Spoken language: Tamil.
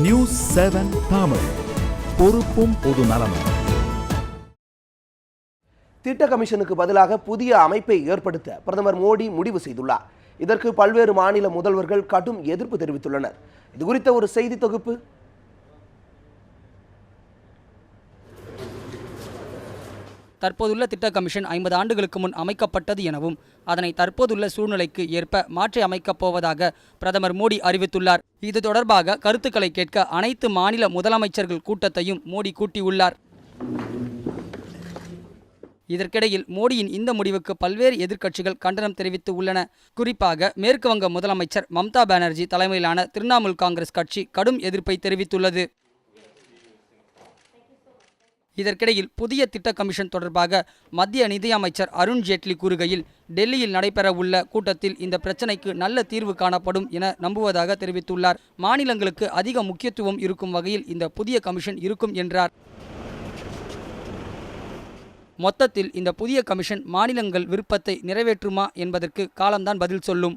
நியூஸ் 7 தமிழ், பொறுப்பும் பொது நலமும். திட்ட கமிஷனுக்கு பதிலாக புதிய அமைப்பை ஏற்படுத்த பிரதமர் மோடி முடிவு செய்துள்ளார். இதற்கு பல்வேறு மாநில முதல்வர்கள் கடும் எதிர்ப்பு தெரிவித்துள்ளனர். இது குறித்த ஒரு செய்தி தொகுப்பு. தற்போதுள்ள திட்ட கமிஷன் 50 ஆண்டுகளுக்கு முன் அமைக்கப்பட்டது எனவும் அதனை தற்போதுள்ள சூழ்நிலைக்கு ஏற்ப மாற்றி அமைக்கப் போவதாக பிரதமர் மோடி அறிவித்துள்ளார். இது தொடர்பாக கருத்துக்களை கேட்க அனைத்து மாநில முதலமைச்சர்கள் கூட்டத்தையும் மோடி கூட்டியுள்ளார். இதற்கிடையில் மோடியின் இந்த முடிவுக்கு பல்வேறு எதிர்க்கட்சிகள் கண்டனம் தெரிவித்து உள்ளன. குறிப்பாக மேற்கு வங்க முதலமைச்சர் மம்தா பானர்ஜி தலைமையிலான திரிணாமுல் காங்கிரஸ் கட்சி கடும் எதிர்ப்பை தெரிவித்துள்ளது. இதற்கிடையில் புதிய திட்ட கமிஷன் தொடர்பாக மத்திய நிதியமைச்சர் அருண் ஜேட்லி கூறுகையில், டெல்லியில் நடைபெறவுள்ள கூட்டத்தில் இந்த பிரச்சினைக்கு நல்ல தீர்வு காணப்படும் என நம்புவதாக தெரிவித்துள்ளார். மாநிலங்களுக்கு அதிக முக்கியத்துவம் இருக்கும் வகையில் இந்த புதிய கமிஷன் இருக்கும் என்றார். மொத்தத்தில் இந்த புதிய கமிஷன் மாநிலங்கள் விருப்பத்தை நிறைவேற்றுமா என்பதற்கு காலம்தான் பதில் சொல்லும்.